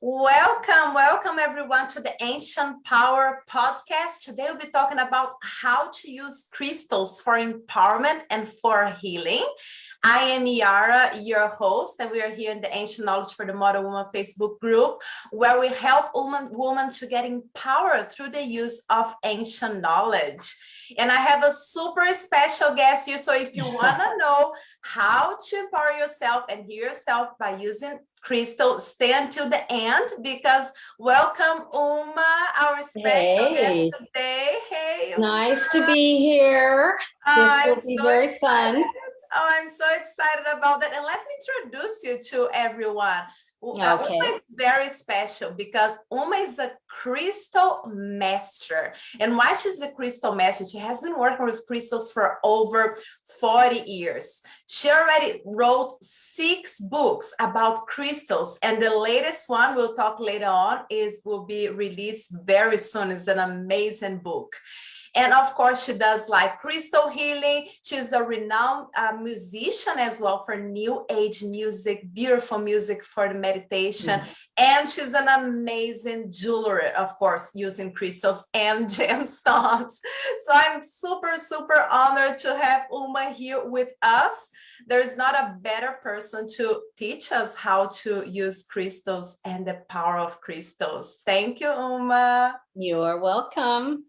Welcome everyone to the Ancient Power podcast. Today we'll be talking about how to use crystals for empowerment and for healing. I am Yara, your host, and we are here in the Ancient Knowledge for the Modern Woman Facebook group, where we help women to get empowered through the use of ancient knowledge. And I have a super special guest here. So if you want to know how to empower yourself and heal yourself by using crystal, stay until the end, because welcome Uma, our special guest today. Hey, Uma. Nice to be here. This will be very fun. Oh, I'm so excited about that. And let me introduce you to everyone. Okay. Uma is very special because Uma is a crystal master. And why she's a crystal master? She has been working with crystals for over 40 years. She already wrote 6 books about crystals. And the latest one we'll talk later on will be released very soon. It's an amazing book. And of course, she does like crystal healing. She's a renowned musician as well for new age music, beautiful music for the meditation. And she's an amazing jeweler, of course, using crystals and gemstones. So I'm super honored to have Uma here with us. There's not a better person to teach us how to use crystals and the power of crystals. Thank you, Uma. You're welcome.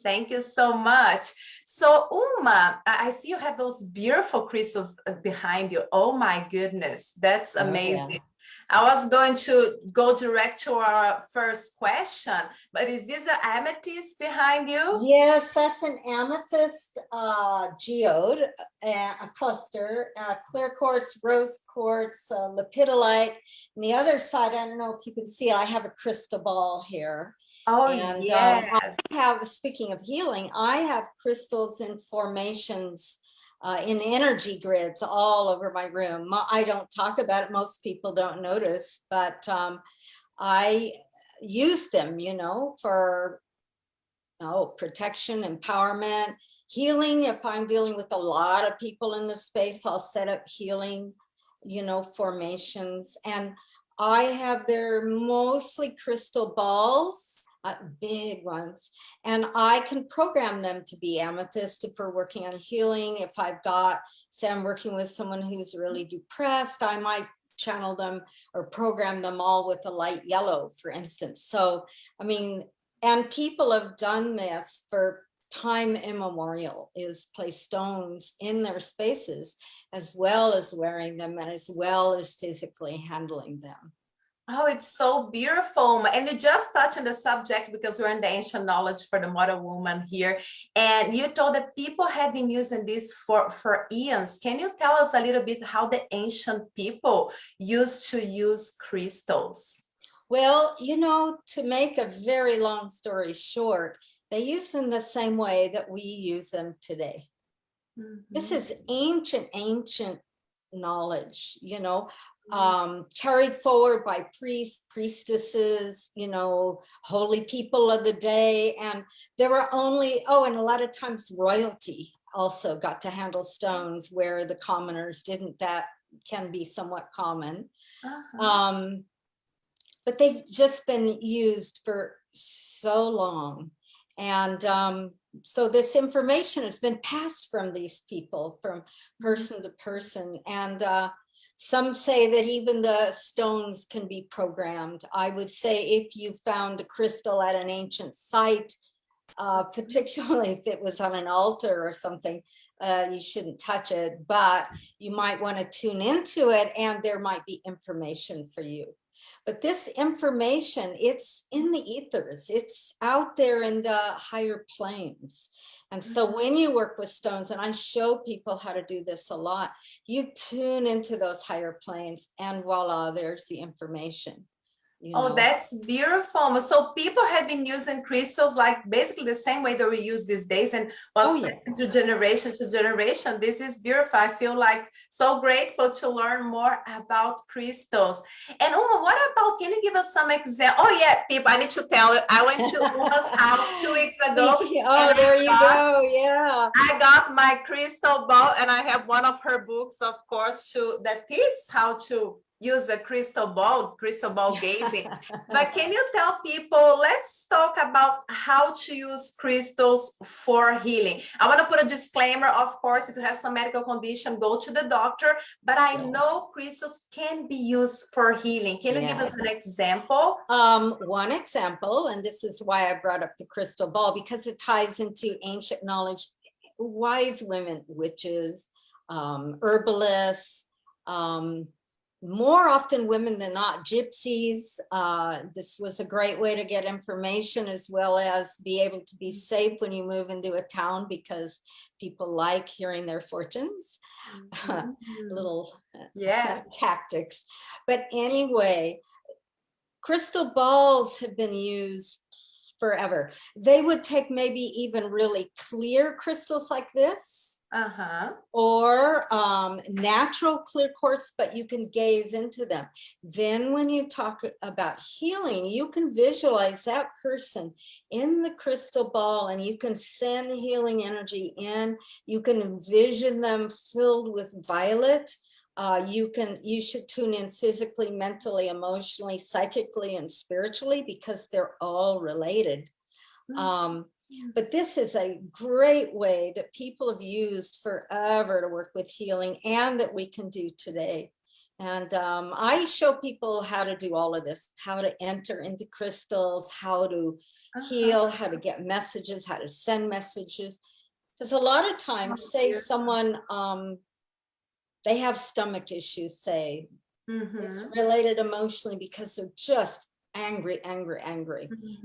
Thank you so much. So Uma, I see you have those beautiful crystals behind you. Oh my goodness, that's amazing. Yeah. I was going to go direct to our first question, but is this an amethyst behind you? Yes, that's an amethyst geode, a cluster, clear quartz, rose quartz, lepidolite. And the other side, I don't know if you can see, I have a crystal ball here. Oh, and, yes. I have, speaking of healing, I have crystals in formations in energy grids all over my room. I don't talk about it. Most people don't notice, but I use them, you know, for protection, empowerment, healing. If I'm dealing with a lot of people in the space, I'll set up healing, you know, formations. And I have their mostly crystal balls. Big ones, and I can program them to be amethyst if we're working on healing. If I've got, say I'm working with someone who's really depressed, I might channel them or program them all with a light yellow, for instance. So, I mean, and people have done this for time immemorial, is place stones in their spaces, as well as wearing them and as well as physically handling them. Oh, it's so beautiful. And you just touched on the subject because we're in the ancient knowledge for the modern woman here. And you told that people have been using this for eons. Can you tell us a little bit how the ancient people used to use crystals? Well, you know, to make a very long story short, they use them the same way that we use them today. This is ancient knowledge, you know, carried forward by priests, priestesses, you know, holy people of the day. And there were only, and a lot of times royalty also got to handle stones where the commoners didn't. That can be somewhat common. But they've just been used for so long. And so this information has been passed from these people, from person to person. And some say that even the stones can be programmed. I would say if you found a crystal at an ancient site, particularly if it was on an altar or something, you shouldn't touch it, but you might want to tune into it and there might be information for you. But this information, it's in the ethers, it's out there in the higher planes. And so when you work with stones, and I show people how to do this a lot, you tune into those higher planes and voila, there's the information. You know? Oh, that's beautiful. So people have been using crystals like basically the same way that we use these days, and to generation to generation. This is beautiful. I feel like so grateful to learn more about crystals. And Uma, what about, can you give us some example? Oh yeah, people, I need to tell you, I went to Uma's house 2 weeks ago. Oh, there you go. Yeah. I got my crystal ball, and I have one of her books, of course, that teaches how to use a crystal ball gazing. But can you tell people, let's talk about how to use crystals for healing. I want to put a disclaimer, of course, if you have some medical condition, go to the doctor, but I know crystals can be used for healing. Can you give us an example? One example, and this is why I brought up the crystal ball, because it ties into ancient knowledge. Wise women, witches, herbalists, more often women than not, gypsies. This was a great way to get information, as well as be able to be safe when you move into a town, because people like hearing their fortunes. Little tactics. But anyway, crystal balls have been used forever. They would take maybe even really clear crystals like this, or natural clear quartz, but you can gaze into them. Then when you talk about healing, you can visualize that person in the crystal ball, and you can send healing energy in. You can envision them filled with violet. You should tune in physically, mentally, emotionally, psychically, and spiritually, because they're all related. But this is a great way that people have used forever to work with healing, and that we can do today. And I show people how to do all of this, how to enter into crystals, how to heal, how to get messages, how to send messages. Because a lot of times, say someone, they have stomach issues, say, it's related emotionally because they're just angry, and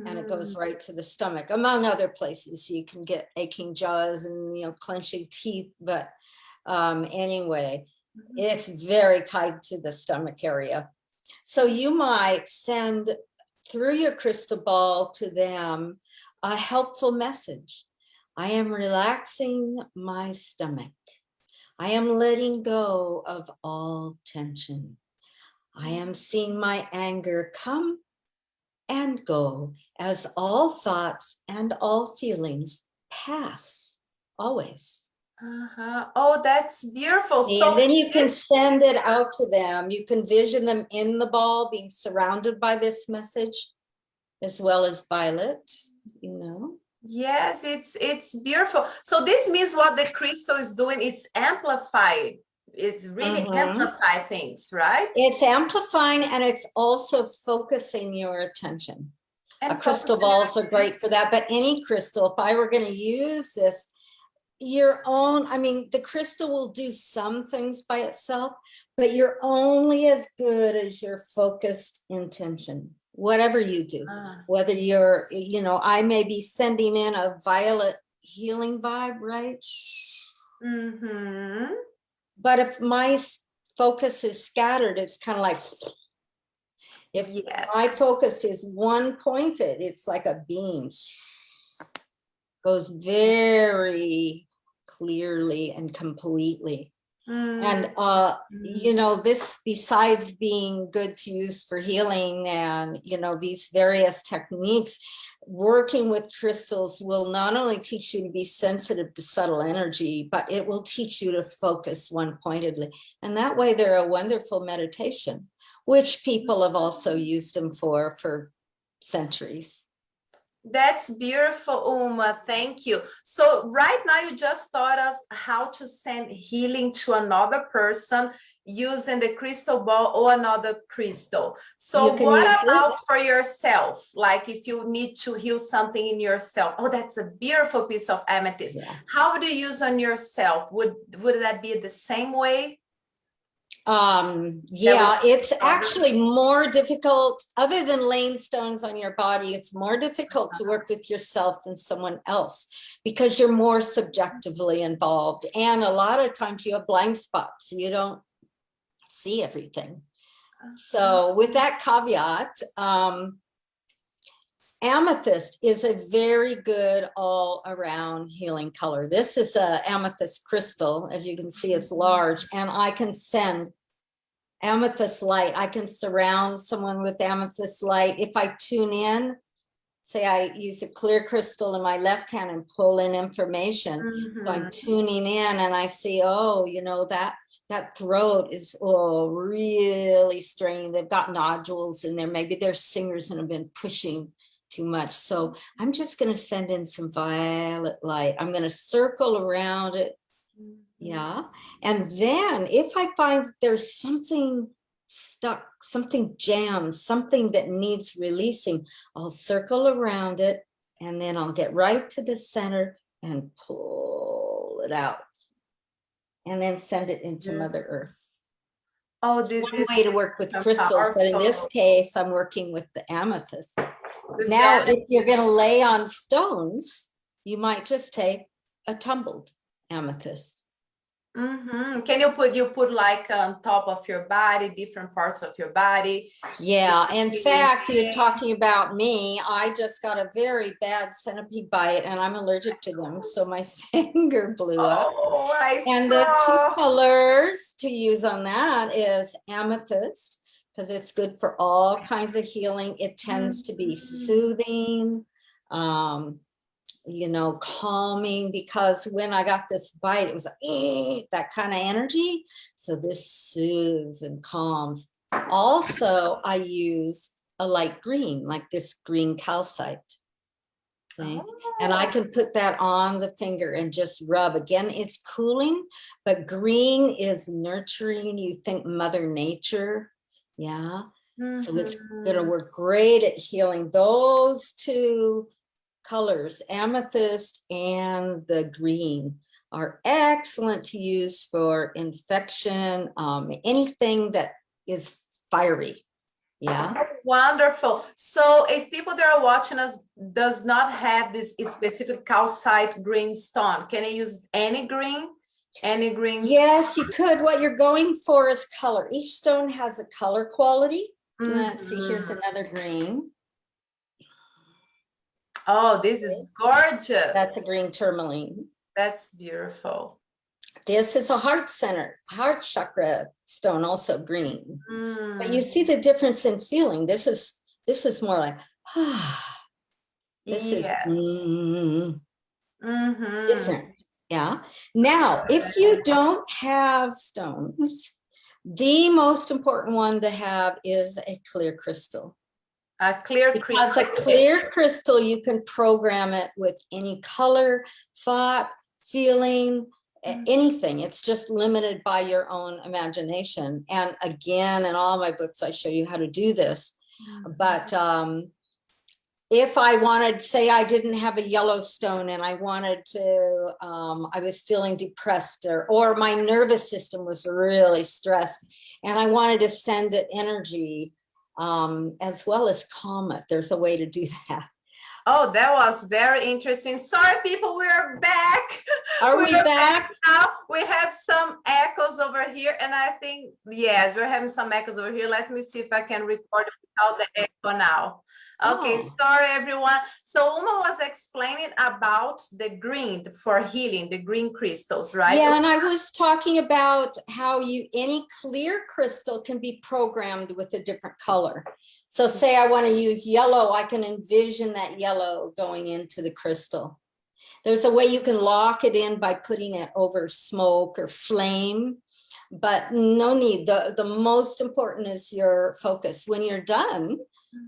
it goes right to the stomach. Among other places, you can get aching jaws and, clenching teeth, but anyway, it's very tied to the stomach area. So you might send through your crystal ball to them a helpful message. I am relaxing my stomach. I am letting go of all tension. I am seeing my anger come and go as all thoughts and all feelings pass, always. Oh, that's beautiful. And then you can send it out to them. You can vision them in the ball being surrounded by this message, as well as violet, Yes, it's beautiful. So this means what the crystal is doing, it's amplified. It's really amplify things, right? It's amplifying, and it's also focusing your attention. Crystal balls are great for that, but any crystal, if I were going to use this, the crystal will do some things by itself, but you're only as good as your focused intention. Whatever you do, whether you're, I may be sending in a violet healing vibe, right? But if my focus is scattered, it's kind of like, if my focus is one pointed, it's like a beam, goes very clearly and completely. And, this, besides being good to use for healing and, these various techniques, working with crystals will not only teach you to be sensitive to subtle energy, but it will teach you to focus one pointedly. And that way they're a wonderful meditation, which people have also used them for centuries. That's beautiful, Uma. Thank you. So right now you just taught us how to send healing to another person using the crystal ball or another crystal. So what about for yourself? Like if you need to heal something in yourself, oh, that's a beautiful piece of amethyst. How would you use on yourself? Would that be the same way? It's actually more difficult, other than laying stones on your body. It's more difficult to work with yourself than someone else, because you're more subjectively involved, and a lot of times you have blind spots, so you don't see everything. So with that caveat, amethyst is a very good all-around healing color. This is a amethyst crystal. As you can see, it's large, and I can send amethyst light. I can surround someone with amethyst light. If I tune in, say I use a clear crystal in my left hand and pull in information. So I'm tuning in and I see, oh, you know, that throat is really strained. They've got nodules in there. Maybe they're singers and have been pushing too much. So I'm just going to send in some violet light. I'm going to circle around it. Yeah. And then if I find that there's something stuck, something jammed, something that needs releasing, I'll circle around it and then I'll get right to the center and pull it out and then send it into Mother Earth. Oh, It's this one is way to work with so crystals, but in this powerful. case, I'm working with the amethyst. The Now, very- if you're going to lay on stones, you might just take a tumbled amethyst. Can you put like on top of your body, different parts of your body? Yeah, in fact, you're talking about me. I just got a very bad centipede bite and I'm allergic to them. So my finger blew up. Oh, I And the saw. two colors to use on that is amethyst, because it's good for all kinds of healing. It tends to be soothing, you know, calming, because when I got this bite, it was like, that kind of energy. So this soothes and calms. Also, I use a light green, like this green calcite. See? And I can put that on the finger and just rub. Again, it's cooling, but green is nurturing. You think Mother Nature. Yeah. So it's going to work great at healing. Those two colors, amethyst and the green, are excellent to use for infection, anything that is fiery. Yeah. Wonderful. So if people that are watching us does not have this specific calcite green stone, can I use any green? Any green? Yes, you could. What you're going for is color. Each stone has a color quality. Let's see, here's another green. Oh, this is gorgeous. That's a green tourmaline. That's beautiful. This is a heart center, heart chakra stone, also green. But you see the difference in feeling. This is more like, this is different. Yeah. Now, if you don't have stones, the most important one to have is a clear crystal. A clear crystal. Because a clear crystal, you can program it with any color, thought, feeling, anything. It's just limited by your own imagination. And again, in all my books, I show you how to do this. But if I wanted, say I didn't have a yellow stone and I wanted to, I was feeling depressed or my nervous system was really stressed and I wanted to send it energy, as well as calm it. There's a way to do that. Oh, that was very interesting. Sorry, people, we're back. Are we back? Now we have some echoes over here, and I think, yes, we're having some echoes over here. Let me see if I can record without the echo now. Okay, sorry, everyone. So Uma was explaining about the green for healing, the green crystals, right? Yeah, and I was talking about how any clear crystal can be programmed with a different color. So say I want to use yellow, I can envision that yellow going into the crystal. There's a way you can lock it in by putting it over smoke or flame, but no need. The most important is your focus. When you're done,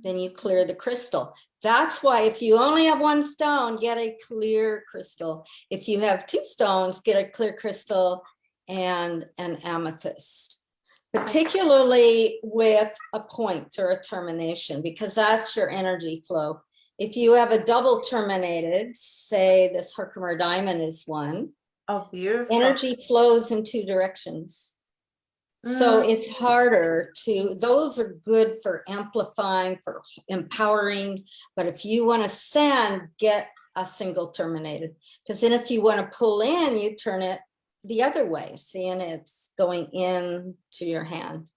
then you clear the crystal. That's why if you only have one stone, get a clear crystal. If you have two stones, get a clear crystal and an amethyst. Particularly with a point or a termination, because that's your energy flow. If you have a double terminated, say this Herkimer diamond is one. Oh, beautiful. Energy flows in two directions. So it's harder to, those are good for amplifying, for empowering. But if you want to send, get a single terminated. Because then if you want to pull in, you turn it the other way, seeing it's going in to your hand.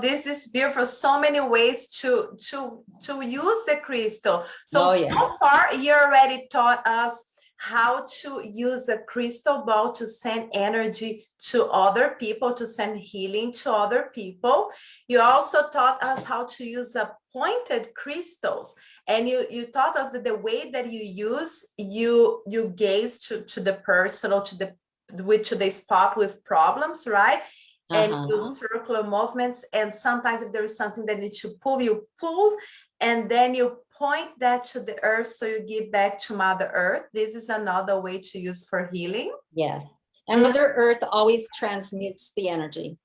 This is beautiful. So many ways to use the crystal. So, Oh, yeah. so far you already taught us how to use a crystal ball to send energy to other people, to send healing to other people. You also taught us how to use a pointed crystals, and you taught us that the way that you use, you gaze to the person or to the spot with problems, right? And do circular movements, and sometimes if there is something that needs to pull, you pull, and then you point that to the earth, so you give back to Mother Earth. This is another way to use for healing. Yes, and Mother Earth always transmutes the energy.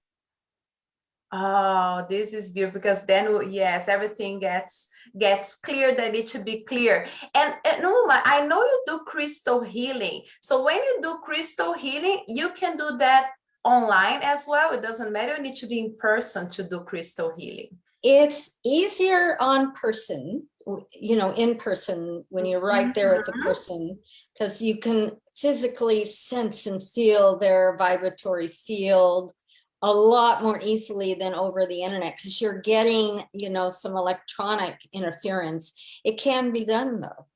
Oh, this is beautiful, because then, yes, everything gets clear that it should be clear. And Uma, I know you do crystal healing. So when you do crystal healing, you can do that online as well. It doesn't matter, you need to be in person to do crystal healing. It's easier on person, you know, in person, when you're right there with the person, because you can physically sense and feel their vibratory field a lot more easily than over the internet, because you're getting, you know, some electronic interference. It can be done though.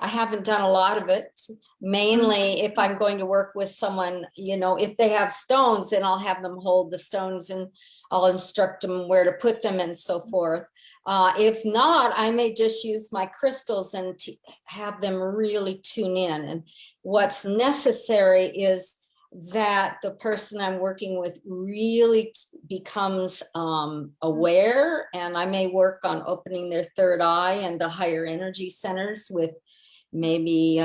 I haven't done a lot of it. Mainly if I'm going to work with someone, you know, if they have stones, then I'll have them hold the stones and I'll instruct them where to put them and so forth. If not, I may just use my crystals and have them really tune in. And what's necessary is that the person I'm working with really becomes aware, and I may work on opening their third eye and the higher energy centers with maybe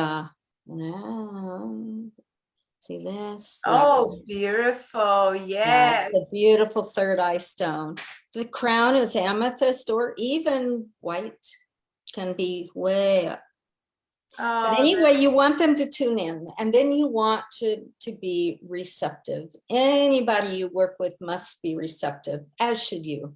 see this? Oh, beautiful. Yes. It's a beautiful third eye stone. The crown is amethyst or even white, can be way up. But anyway, you want them to tune in, and then you want to be receptive. Anybody you work with must be receptive, as should you.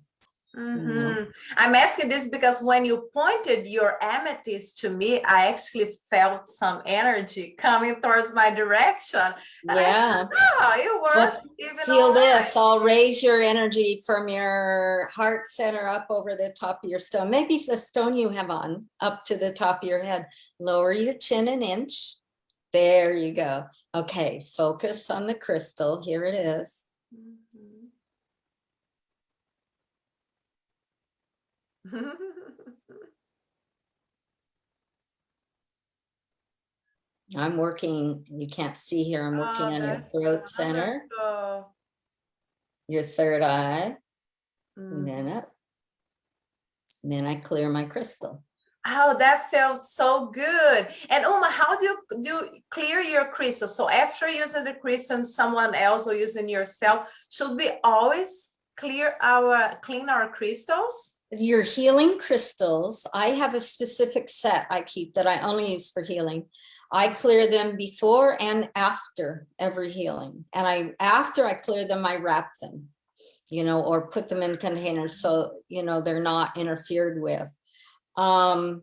I'm asking this because when you pointed your amethyst to me, I actually felt some energy coming towards my direction. And yeah, I said, oh, it worked. Even feel this. I'll raise your energy from your heart center up over the top of your stone. Maybe the stone you have on up to the top of your head. Lower your chin an inch. There you go. Okay, focus on the crystal. Here it is. I'm working, you can't see here, I'm working on your throat center, your third eye, and then up. And then I clear my crystal. Oh, that felt so good. And Uma, how do you clear your crystal? So after using the crystal and someone else or using yourself, should we always clean our crystals? Your healing crystals, I have a specific set I keep that I only use for healing. I clear them before and after every healing. And after I clear them, I wrap them, you know, or put them in containers so, you know, they're not interfered with. There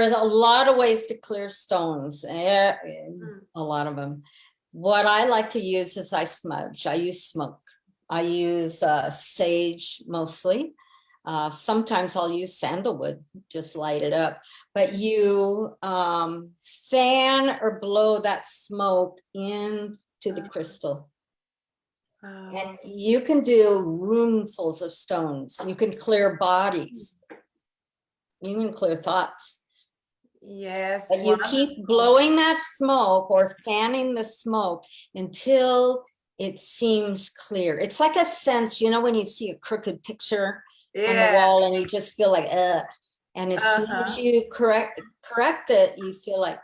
is a lot of ways to clear stones, a lot of them. What I like to use is I smudge. I use smoke. I use sage mostly. Sometimes I'll use sandalwood, just light it up. But you fan or blow that smoke into the crystal. And you can do roomfuls of stones. You can clear bodies. You can clear thoughts. Yes. But you keep blowing that smoke or fanning the smoke until it seems clear. It's like a sense, you know, when you see a crooked picture on the wall and you just feel like, and as soon as you correct it, you feel like,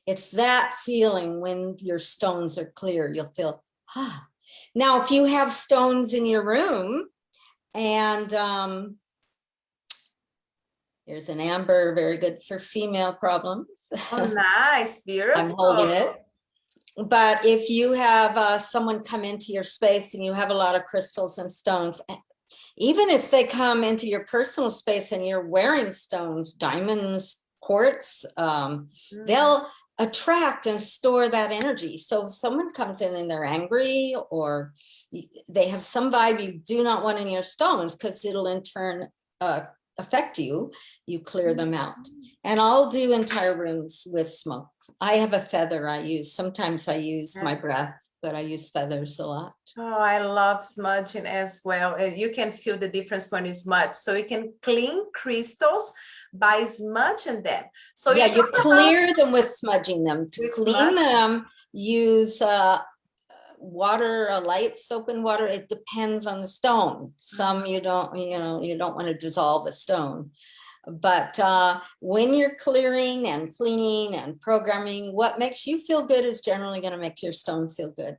it's that feeling when your stones are clear. You'll feel, Now, if you have stones in your room and here's an amber, very good for female problems. Oh, nice, beautiful. I'm holding it. But if you have someone come into your space and you have a lot of crystals and stones, even if they come into your personal space and you're wearing stones, diamonds, quartz, they'll attract and store that energy. So if someone comes in and they're angry or they have some vibe you do not want in your stones, because it'll in turn affect you, you clear them out. And I'll do entire rooms with smoke. I have a feather I use. Sometimes I use my breath, but I use feathers a lot. Oh, I love smudging as well. You can feel the difference when you smudge. So you can clean crystals by smudging them. So yeah, you clear them with smudging them. To clean them, use water, light soap and water. It depends on the stone. Some you don't want to dissolve a stone. But when you're clearing and cleaning and programming, what makes you feel good is generally going to make your stone feel good.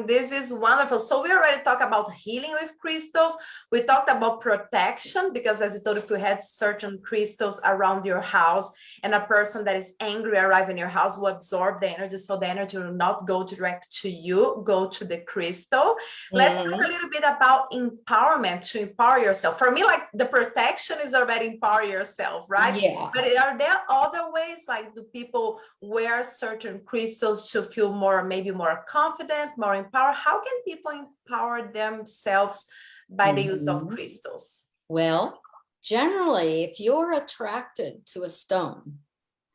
This is wonderful. So we already talked about healing with crystals. We talked about protection, because as you told, if you had certain crystals around your house and a person that is angry arrive in your house will absorb the energy, so the energy will not go direct to you, go to the crystal. Let's talk a little bit about empowerment, to empower yourself. For me, like the protection is already empower yourself, right? Yeah. But are there other ways, like do people wear certain crystals to feel more, maybe more confident, more empowered? How can people empower themselves by the use of crystals? Well, generally, if you're attracted to a stone,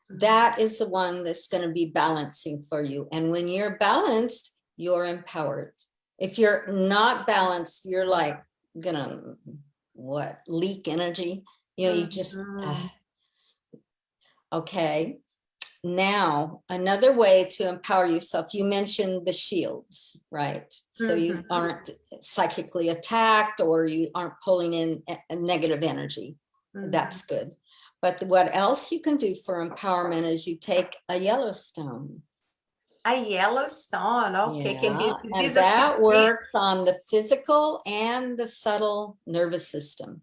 that is the one that's going to be balancing for you. And when you're balanced, you're empowered. If you're not balanced, you're like gonna leak energy. You just okay. Now, another way to empower yourself, you mentioned the shields, right? So you aren't psychically attacked, or you aren't pulling in a negative energy. That's good. But what else you can do for empowerment is you take a yellow stone. A yellow stone, okay. Yeah, and that works on the physical and the subtle nervous system.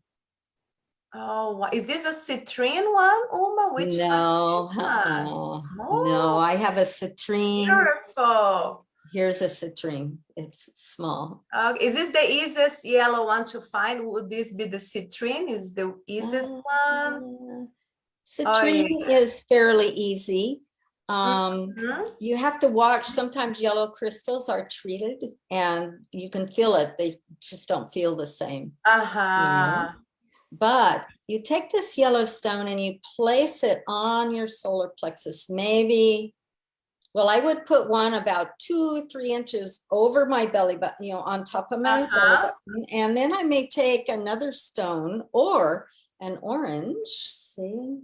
Oh, is this a citrine one, Uma? Which no, one? No, I have a citrine. Beautiful. Here's a citrine. It's small. Is this the easiest yellow one to find? Would this be the citrine? Is the easiest one? Citrine is fairly easy. You have to watch. Sometimes yellow crystals are treated and you can feel it. They just don't feel the same. But you take this yellow stone and you place it on your solar plexus. Maybe, well, I would put one about 2 or 3 inches over my belly button, on top of my belly button. And then I may take another stone or an orange. See?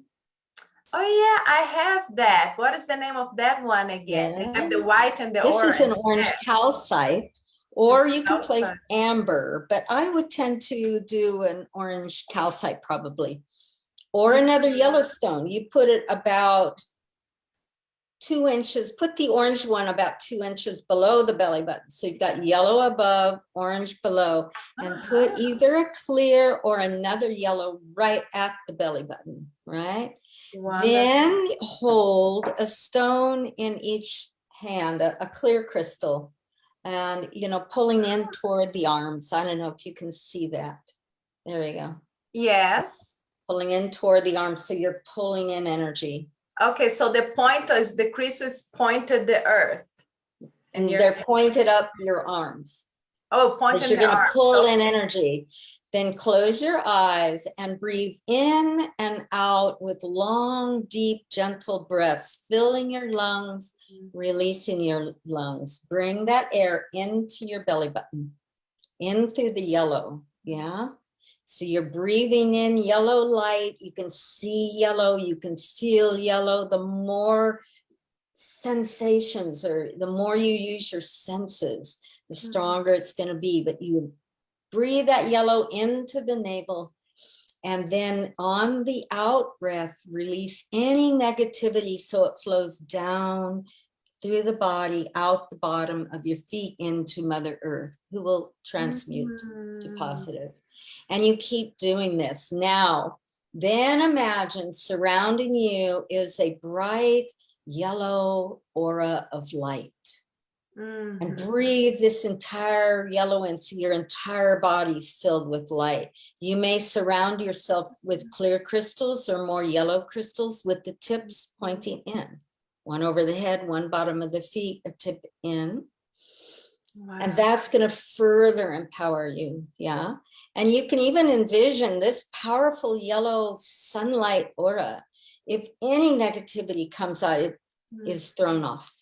Oh yeah, I have that. What is the name of that one again? Yeah. I have the white and the orange. This is an orange calcite. Or you can place amber, but I would tend to do an orange calcite probably. Or another yellow stone. You put it about 2 inches, put the orange one about 2 inches below the belly button. So you've got yellow above, orange below, and put either a clear or another yellow right at the belly button, right? Then hold a stone in each hand, a clear crystal. And, pulling in toward the arms. I don't know if you can see that. There you go. Yes. Pulling in toward the arms. So you're pulling in energy. Okay. So the point is the crystal is pointed the earth. And they're pointed up your arms. Oh, pointed you're going to pull in energy. Then close your eyes and breathe in and out with long, deep, gentle breaths, filling your lungs, releasing your lungs. Bring that air into your belly button, in through the yellow. Yeah. So you're breathing in yellow light. You can see yellow. You can feel yellow. The more sensations, or the more you use your senses, the stronger it's going to be. But you breathe that yellow into the navel, and then on the out breath, release any negativity so it flows down through the body, out the bottom of your feet into Mother Earth, who will transmute to positive. And you keep doing this. Now, then imagine surrounding you is a bright yellow aura of light. And breathe this entire yellow in, so your entire body's filled with light. You may surround yourself with clear crystals or more yellow crystals with the tips pointing in. One over the head, one bottom of the feet, a tip in. Wow. And that's going to further empower you. Yeah. And you can even envision this powerful yellow sunlight aura. If any negativity comes out, it is thrown off.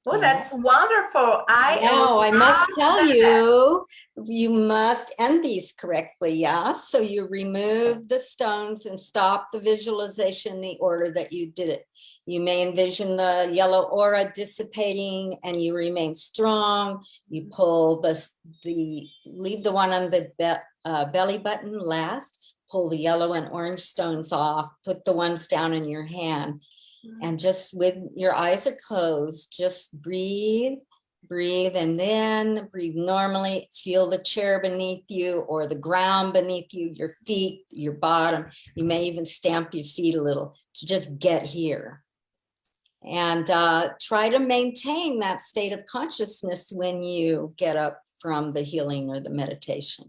Oh, Yeah. that's wonderful. Now, I must love tell that. you must end these correctly. Yeah. So you remove the stones and stop the visualization in the order that you did it. You may envision the yellow aura dissipating and you remain strong. You pull leave the one on the belly button last, pull the yellow and orange stones off, put the ones down in your hand. And just with your eyes are closed, just breathe, and then breathe normally. Feel the chair beneath you or the ground beneath you, your feet, your bottom. You may even stamp your feet a little to just get here. And try to maintain that state of consciousness when you get up from the healing or the meditation.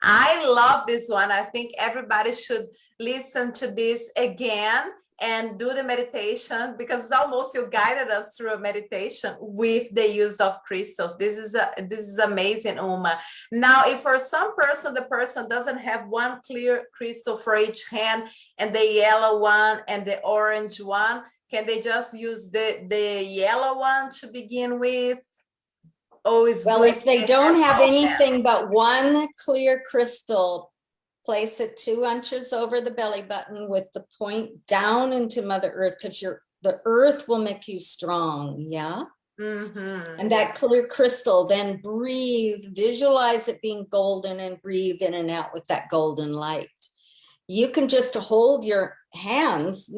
I love this one. I think everybody should listen to this again and do the meditation, because it's almost you guided us through a meditation with the use of crystals. This is amazing, Uma. Now, if for some person, the person doesn't have one clear crystal for each hand and the yellow one and the orange one, can they just use the yellow one to begin with? Well, if they don't have anything but one clear crystal, place it 2 inches over the belly button with the point down into Mother Earth, because the earth will make you strong. Yeah. And that clear crystal, then breathe, visualize it being golden and breathe in and out with that golden light. You can just hold your hands,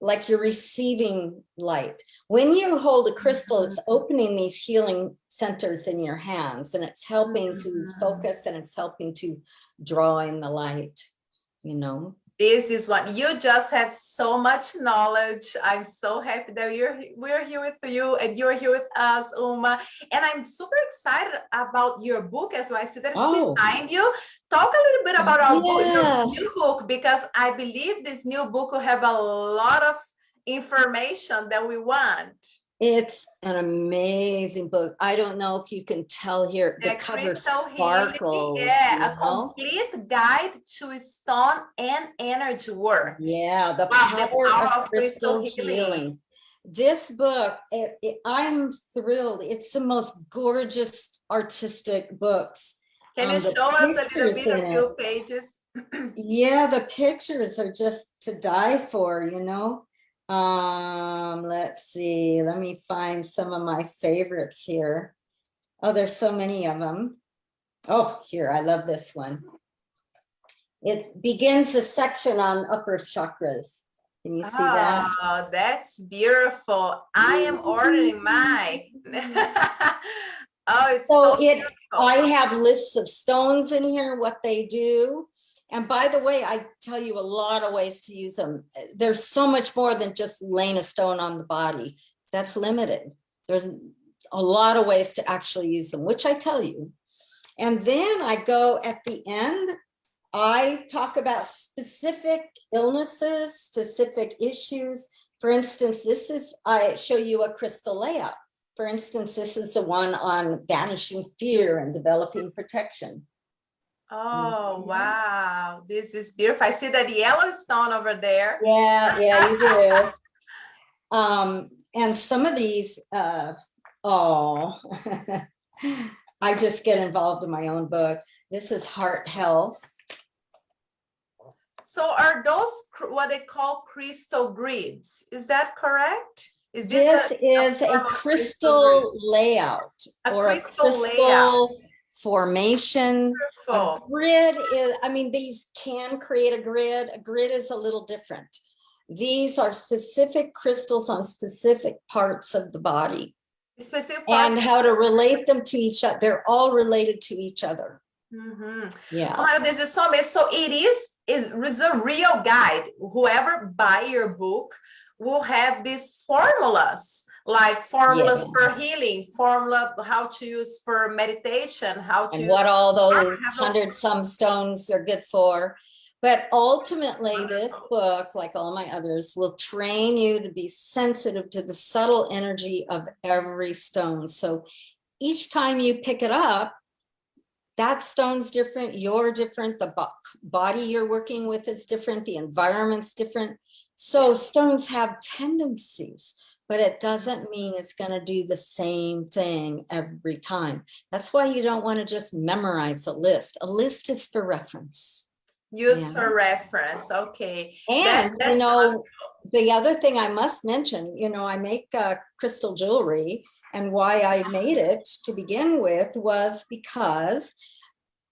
like you're receiving light. When you hold a crystal, it's opening these healing centers in your hands, and it's helping to focus, and it's helping to draw in the light, This is what you just have so much knowledge. I'm so happy that we're here with you and you're here with us, Uma. And I'm super excited about your book as well. I see that it's behind you. Talk a little bit about your new book, because I believe this new book will have a lot of information that we want. It's an amazing book. I don't know if you can tell here, the cover sparkles. Yeah, a complete guide to stone and energy work. Yeah, the power of crystal healing. This book, I'm thrilled. It's the most gorgeous artistic books. Can you show us a little bit, a few pages? Yeah, the pictures are just to die for, Let's see, let me find some of my favorites here. Oh, there's so many of them. Oh, here, I love this one. It begins a section on upper chakras. Can you see that? Oh, that's beautiful. I am ordering mine. Oh, it's so beautiful. I have lists of stones in here, what they do. And by the way, I tell you a lot of ways to use them. There's so much more than just laying a stone on the body. That's limited. There's a lot of ways to actually use them, which I tell you. And then I go at the end, I talk about specific illnesses, specific issues. For instance, I show you a crystal layout. For instance, this is the one on banishing fear and developing protection. Oh, wow. This is beautiful. I see that yellow stone over there. Yeah, you do. And some of these, I just get involved in my own book. This is heart health. So are those what they call crystal grids? Is that correct? This is a crystal layout or a crystal formation. A grid is, these can create a grid. A grid is a little different. These are specific crystals on specific parts of the body. And how to relate them to each other. They're all related to each other. Yeah. Oh, this is so amazing. So it is a real guide. Whoever buy your book will have these formulas, like formulas for healing, formula how to use for meditation, how to and what all those 100 some stones are good for. But ultimately, this book, like all my others, will train you to be sensitive to the subtle energy of every stone. So each time you pick it up, that stone's different, you're different, the body you're working with is different, the environment's different. So stones have tendencies, but it doesn't mean it's going to do the same thing every time. That's why you don't want to just memorize a list. A list is for reference. Use for reference. Okay. And, you know, the other thing I must mention, you know, I make crystal jewelry, and why I made it to begin with was because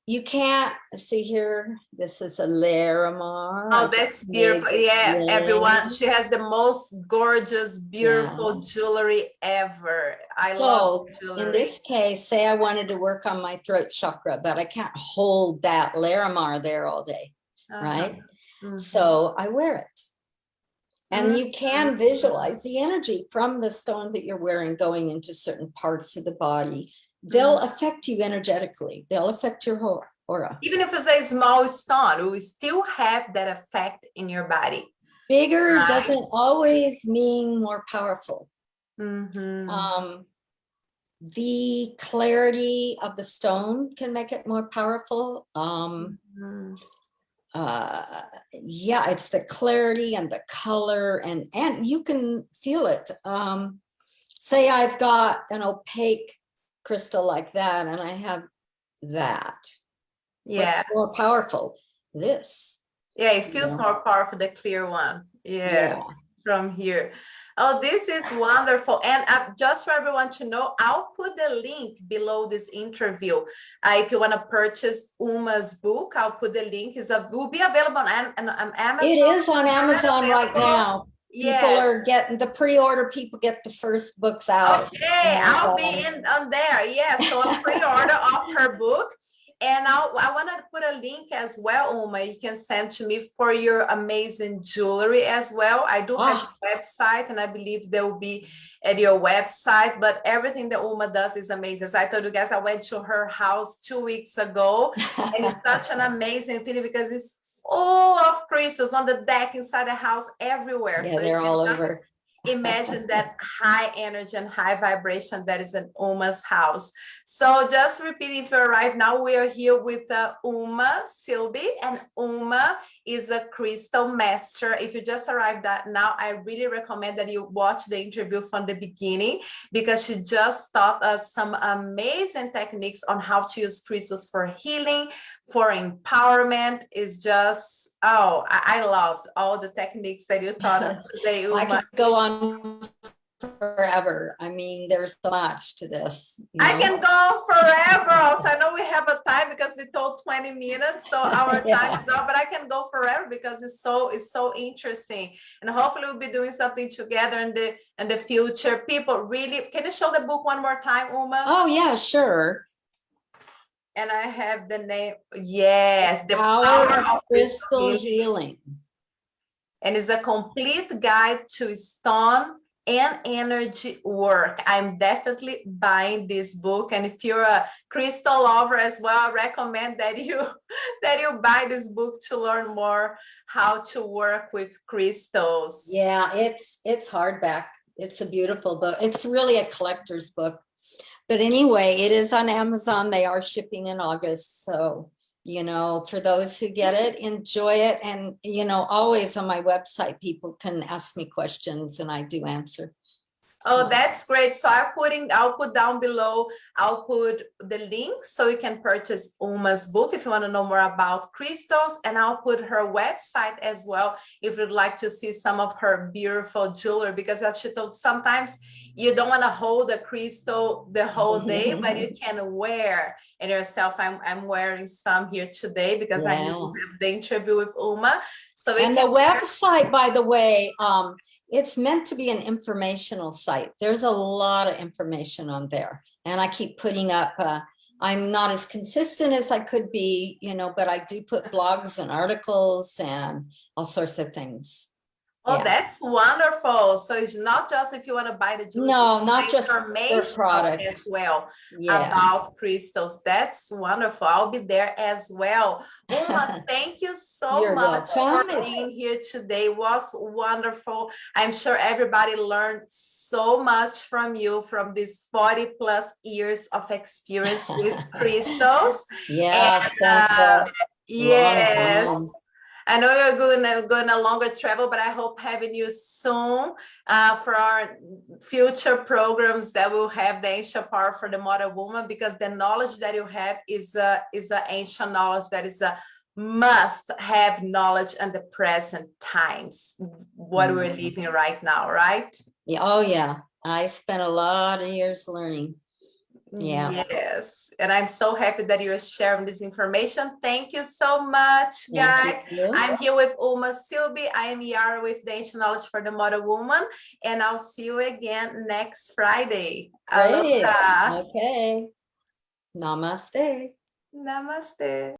you can't see here. This is a Larimar. Oh, that's beautiful. Yeah, everyone. She has the most gorgeous, beautiful jewelry ever. I love jewelry. In this case, say I wanted to work on my throat chakra, but I can't hold that Larimar there all day, right? So I wear it. And you can visualize the energy from the stone that you're wearing going into certain parts of the body. They'll affect you energetically. They'll affect your aura. Even if it's a small stone, we still have that effect in your body. Bigger doesn't always mean more powerful. The clarity of the stone can make it more powerful. Yeah, it's the clarity and the color, and you can feel it. Say I've got an opaque crystal like that, and I have that. What's more powerful? This. Yeah, it feels more powerful, the clear one. Yes, from here. Oh, this is wonderful. And just for everyone to know, I'll put the link below this interview. If you want to purchase Uma's book, I'll put the link. It will be available on Amazon. It is on Amazon right now. People are getting the pre-order. People get the first books out. Okay, I'll be on there. Yes, so a pre-order of her book. And I want to put a link as well, Uma, you can send to me for your amazing jewelry as well. I do have a website, and I believe they will be at your website, but everything that Uma does is amazing. As I told you guys, I went to her house 2 weeks ago, and it's such an amazing feeling because it's full of crystals on the deck, inside the house, everywhere. Yeah, so they're all over. Imagine that high energy and high vibration that is in Uma's house. So just repeating for right now, we are here with Uma Silbey, and Uma is a crystal master. If you just arrived now, I really recommend that you watch the interview from the beginning, because she just taught us some amazing techniques on how to use crystals for healing, for empowerment. Is just, oh, I love all the techniques that you taught us today, Uma. I could go on forever. I mean, there's so much to this. I can go forever. Also, I know we have a time because we told 20 minutes, so our time is up, but I can go forever because it's so interesting. And hopefully we'll be doing something together in the future. People really, can you show the book one more time, Uma? Oh yeah, sure. And I have the name, yes, The Power of Crystal Healing. And it's a complete guide to stone and energy work. I'm definitely buying this book. And if you're a crystal lover as well, I recommend that you buy this book to learn more how to work with crystals. Yeah, it's hardback. It's a beautiful book. It's really a collector's book. But anyway, it is on Amazon. They are shipping in August. So, you know, for those who get it, enjoy it. And, you know, always on my website, people can ask me questions and I do answer. Oh, that's great. So I'll put down below, I'll put the link so you can purchase Uma's book if you want to know more about crystals, and I'll put her website as well if you'd like to see some of her beautiful jewelry, because as she told, sometimes you don't want to hold a crystal the whole day, but you can wear it yourself. I'm wearing some here today because I need to have the interview with Uma. So and the website, by the way, it's meant to be an informational site. There's a lot of information on there. And I keep putting up, I'm not as consistent as I could be, you know, but I do put blogs and articles and all sorts of things. Oh, Yeah. that's wonderful. So it's not just if you want to buy the jewelry, No, it's not just for information products. as well Yeah. about crystals. That's wonderful. I'll be there as well. Uma, thank you so You're much for welcome. being here today. It was wonderful. I'm sure everybody learned so much from you, from these 40 plus years of experience with crystals. Yeah, And spent a lot of yes. time. I know you're going a longer travel, but I hope having you soon for our future programs that will have the ancient power for the modern woman, because the knowledge that you have is a ancient knowledge that is a must have knowledge in the present times, what we're living right now, right? Yeah, oh yeah. I spent a lot of years learning. Yeah. Yes, and I'm so happy that you're sharing this information. Thank you so much, guys. Thank you. I'm here with Uma Silbey. I am Yara with the Ancient Knowledge for the Modern Woman, and I'll see you again next Friday. Great. Aloha. Okay. Namaste. Namaste.